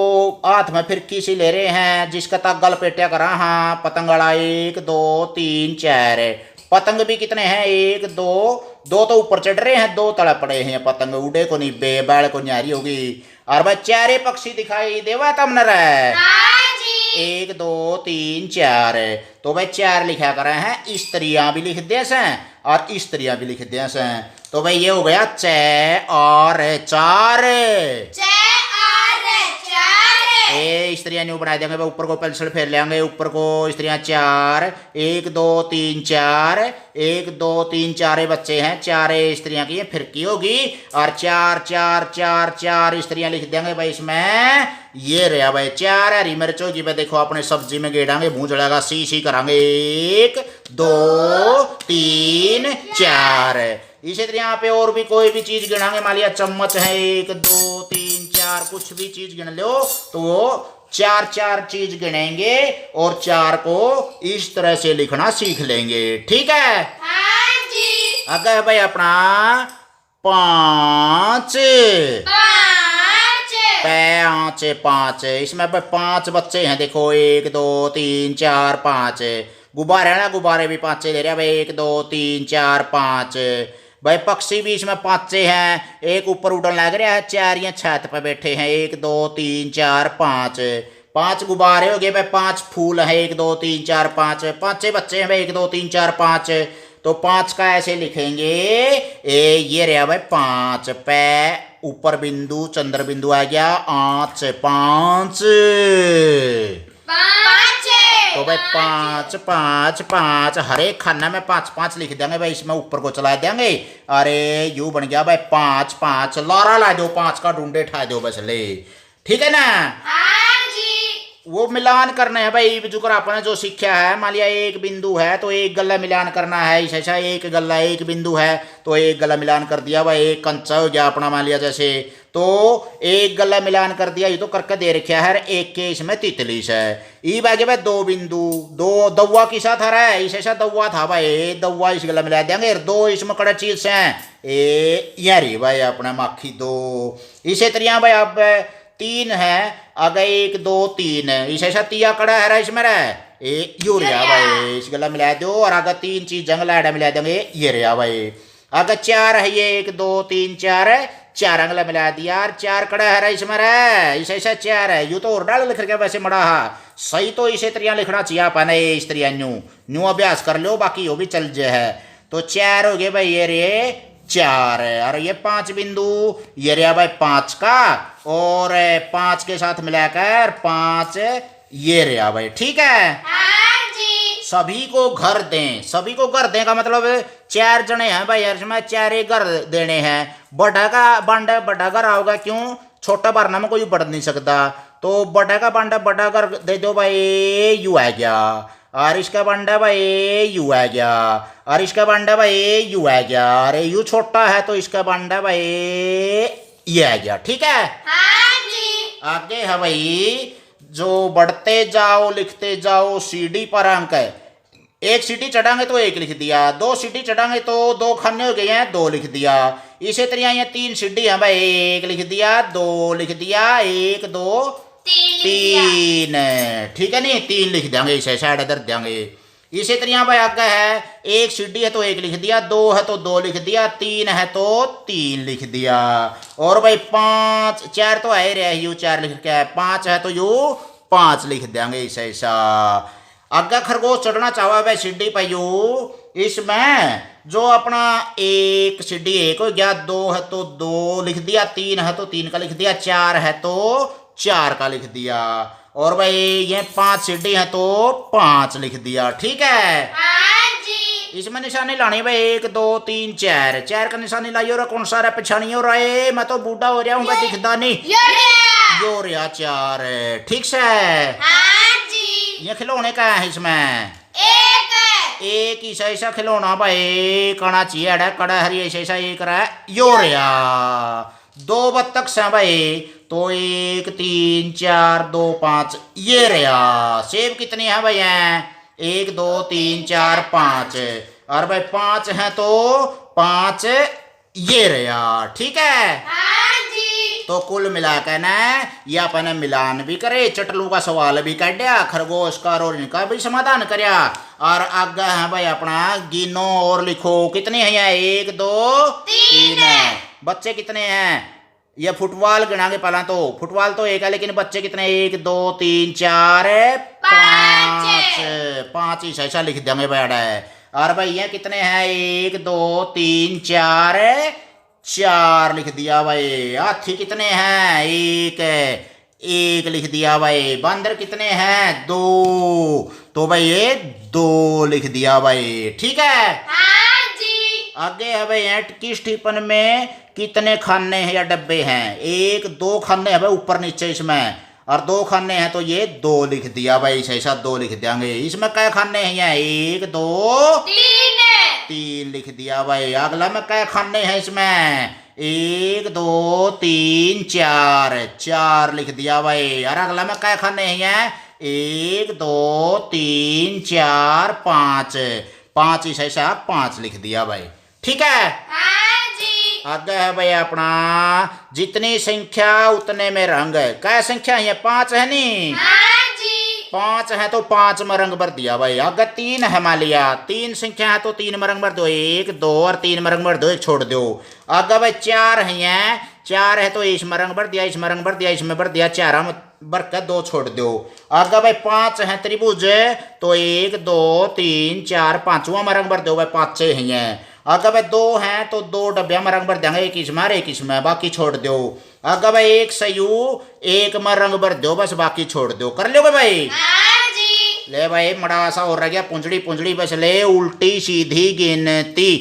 हाथ में फिरकी सी ले रहे हैं जिसका तग्गा लपेटा करा। हाँ पतंग वाला 1 2 3 4। पतंग भी कितने हैं 1 2 2 तो ऊपर चढ़ रहे हैं 2 तले पड़े हैं पतंग उड़े को नहीं बे बैल को न्यारी होगी। और भाई चारे पक्षी दिखाई देवा तब न रहे। हाँ जी। 1 2 3 4। तो भाई 4 लिखा करे हैं स्त्रियां भी लिख दे से और स्त्रियां भी लिख दे से। तो भाई ये हो गया 6 और 4। ए स्त्रियां न्यू बना देंगे ऊपर को पेंसिल फेर लेंगे ऊपर को स्त्रियां 4 1 2 3 4 1 2 3 4 बच्चे हैं 4 स्त्रियां की फिरकी होगी और 4 4 4 4 स्त्रियां लिख देंगे भाई इसमें। ये रहा भाई 4 हरी मिर्च होगी भाई देखो अपने सब्जी में गेड़ांगे मुंह जड़ेगा सी करांगे 1 2 3 4। इसी तरह यहाँ पे और भी कोई भी चीज गिनाएंगे मान लिया चम्मच है 1 2 3 4 कुछ भी चीज गिन लो तो वो 4 4 चीज गिनेंगे और 4 को इस तरह से लिखना सीख लेंगे। ठीक है। हाँ जी। अगर भाई अपना 5 5 इसमें भाई 5 बच्चे हैं देखो 1 2 3 4 5। गुब्बारे है ना गुब्बारे भी 5 ले रहे हैं भाई 1 2 3 4 5। भाई पक्षी बीच में 5 हैं एक ऊपर उड़न लग रहा है 4 या छत पर बैठे हैं 1 2 3 4 5। 5 गुब्बारे हो गए भाई 5 फूल है 1 2 3 4 5। 5 बच्चे हैं भाई 1 2 3 4 5। तो 5 का ऐसे लिखेंगे ये रहा भाई 5 पै ऊपर बिंदु चंद्र बिंदु आ गया 5 तो भाई 5 5 5 हर एक खाना में 5 5 लिख देंगे भाई इसमें ऊपर को चला देंगे। अरे यू बन गया भाई 5 5 लारा ला दो 5 का ढूंढे ठा दो बस ले। ठीक है ना। हाँ जी। वो मिलान करना है भाई जो कर आपने जो सीखा है मान लिया एक बिंदु है तो एक गला मिलान करना है ऐसा एक गला एक बिंदु है तो एक गला मिलान कर दिया भाई एक कंचा हो गया अपना मान लिया जैसे तो एक गला मिलान कर दिया ये तो करके दे रखा है एक के इसमें 43 है। ई बागे भाई 2 बिंदु 2 दवा के साथ आ रहा है ऐसा दवा था भाई दवा इस गला मिला देंगे 2 इसमें कड़ा चीज है ए यारी भाई अपना माखी 2। इसी तरह भाई अब 3 है अगर 1 2 3 इस ऐसा तिया कड़ा है इसमें रहा यूरिया भाई इस गला मिला दो और अगर 3 चीज जंगला मिला देंगे ये रहा भाई। अगर 4 है ये 1 2 3 4 4 अंगला मिला दिया यार 4 कड़ा है इसमें रहा इस ऐसा 4 है यू तो और डाल लिख के वैसे मड़ा सही तो इसे तरिया लिखना चाहिए अपने इस तरिया न्यू अभ्यास कर लो बाकी वो भी चल जाए है। तो 4 हो गए भाई ये रे 4 और ये 5 बिंदु ये रहा भाई 5 का और 5 के साथ मिलाकर 5 ये रहा भाई। ठीक है। हाँ जी। सभी को घर दें का मतलब 4 जने हैं भाई यार इसमें 4 घर देने हैं बड़ा का बांडा बड़ा घर आओगा क्यों छोटा भरना में कोई बढ़ नहीं सकता तो बड़ा का बांडा बड़ा घर दे दो भाई यू आ गया और इसका बंडा भाई यू आ गया और इसका बंडा भाई यू आ गया अरे यू छोटा है तो इसका बंडा भाई ये आ गया। ठीक है। हाँ जी। आगे है भाई जो बढ़ते जाओ लिखते जाओ सीढ़ी पर अंक है 1 सीढ़ी चढ़ाएंगे तो 1 लिख दिया 2 सीढ़ी चढ़ाएंगे तो 2 खाने हो गए हैं 2 लिख दिया। इसी तरह ये 3 सीढ़ी है भाई 1 लिख दिया 2 लिख दिया 1 2 3 ठीक है नहीं 3 लिख देंगे इसे साइड इधर देंगे। इसी तरह भाई आगे है 1 सीढ़ी है तो 1 लिख दिया 2 है तो 2 लिख दिया 3 है तो 3 लिख दिया और भाई 5 4 तो है रहा यू 4 लिख के 5 है तो यू 5 लिख देंगे इसे ऐसा। आगे खरगोश चढ़ना चाहो भाई सीढ़ी पर यू इसमें जो अपना 1 सीढ़ी 1 हो गया 2 है तो 2 लिख दिया 3 है तो 3 का लिख दिया 4 है तो 4 का लिख दिया और भाई ये 5 सीढ़ी है तो 5 लिख दिया। ठीक है। हाँ जी। इसमें निशानी लानी भाई 1 2 3 4 का निशानी लाई और कौन सा रहा पिछानी हो रहा है मैं तो बूढ़ा हो रहा हूँ दिखता नहीं यो रहा 4 ठीक से। हाँ जी। ये खिलौने का है इसमें एक ऐसा ऐसा खिलौना भाई कड़ा चाहिए कड़ा हरी ऐसा ऐसा एक रहा यो रहा 2 बत्तख से भाई तो 1 3 4 2 5 ये रहा। सेब कितनी है भाई 1 2 3 4 5 और भाई 5 है तो 5 ये रहा। ठीक है। हाँ जी। तो कुल मिलाकर ना ये अपन मिलान भी करे, चटलू का सवाल भी कर दिया, खरगोश का और इनका भी समाधान करया। और आगे है भाई अपना गिनो और लिखो कितने हैं यहाँ, 1 2 3 है। बच्चे कितने हैं, ये फुटबॉल गिनागे पहला तो, फुटबॉल तो एक है लेकिन बच्चे कितने, 1 2 3 4 5 ही ऐसा लिख देंगे बैठा है। और भाई ये कितने हैं, 1 2 3 4 4 लिख दिया भाई। हाथी कितने हैं, 1 लिख दिया भाई। बंदर कितने हैं, 2, तो भाई ये 2 लिख दिया भाई। ठीक है, हाँ जी। आगे है भाई एंट किस टिफिन में कितने खाने हैं या डब्बे हैं, 1 2 खाने हैं भाई ऊपर नीचे इसमें, और 2 खाने हैं तो ये 2 लिख दिया भाई, ऐसा 2 लिख देंगे। इसमें क्या खाने हैं यहाँ, 1 2 3 लिख दिया भाई। अगला में क्या खाने हैं इसमें, 1 2 3 4 लिख दिया भाई। और अगला में क्या खाने हैं यहाँ, 1 2 3 4 5 ही ऐसा 5 लिख दिया भाई। ठीक है, हाँ जी। आगे है भाई अपना जितनी संख्या उतने में रंग। क्या संख्या है, 5 है नी, हाँ जी। 5 है तो 5 में रंग भर दिया भाई। अगर 3 है मान लिया, 3 संख्या है तो 3 में रंग भर दो, 1 2 और 3 में रंग भर दो, 1 छोड़ दो। अगर भाई 4 है, 4 है तो इसमें रंग भर दिया, इसमें रंग भर दिया, इसमें भर दिया, 4 में भर कर 2 छोड़ दो। अगर भाई 5 है त्रिभुज तो 1 2 3 4 5वां में रंग भर दो भाई, 5 है। अगर भाई 2 हैं तो 2 डब्बिया में रंग भर देंगे, एक इसमें और एक इसमें, बाकी छोड़ दो। अगर भाई 1 सयू 1 में रंग भर दो, बस बाकी छोड़ दो। कर लोगे भाई, हाँ जी। ले भाई मड़ा सा हो रहा गया, पुंजड़ी बस ले, उल्टी सीधी गिनती।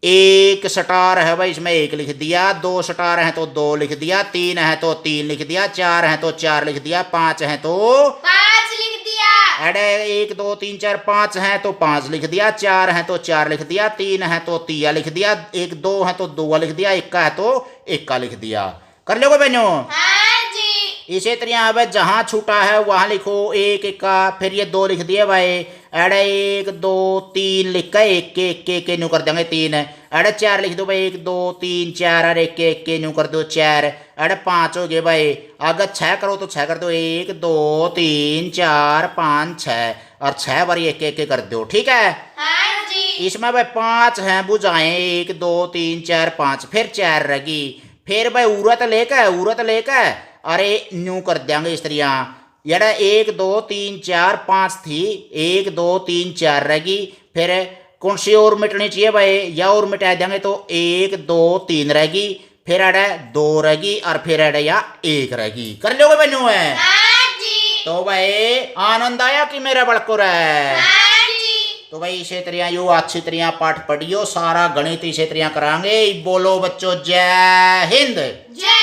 1 स्टार है भाई, इसमें 1 लिख दिया, 2 स्टार है तो 2 लिख दिया, 3 है तो 3 लिख दिया, 4 है तो 4 लिख दिया, 5 है तो 5 लिख दिया। अरे 1 2 3 4 5 है तो 5 लिख दिया, 4 है तो 4 लिख दिया, 3 है तो 3 लिख दिया, 1 2 है तो 2 लिख दिया, 1 है तो 1 लिख दिया। कर लोगे बहनों, हाँ जी। इसी तरह अब जहां छूटा है वहां लिखो 1 1 का, फिर ये 2 लिख दिए भाई। अरे 1 2 3 लिख कर 1 न्यू कर देंगे 3। अरे 4 लिख दो भाई, 1 2 3 4 और 1 न्यू कर दो 4। अरे 5 हो गए भाई। अगर 6 करो तो 6 कर दो, 1 2 3 4 5 6 और 6 बार 1 कर दो। ठीक है, हाँ जी। इसमें भाई 5 हैं बुझाएं, 1 2 3 4 5, फिर 4 रहेगी। फिर भाई उरत लेकर अरे न्यू कर देंगे इस तरह। यार 1 2 3 4 5 थी, 1 2 3 4 रहेगी। फिर कौन सी और मिटनी चाहिए भाई, या और मिटा देंगे तो 1 2 3 रहेगी, फिर अरे 2 रहेगी और फिर अरे या 1 रहेगी। कर लोगे बहनों है, हाँ जी। तो भाई आनंद आया कि मेरा बड़कुर है। हाँ जी। तो भाई इसे तरह यो अच्छी तरह पाठ पढ़ियो, सारा गणित इसे तरह करांगे। बोलो बच्चों जय हिंद। जय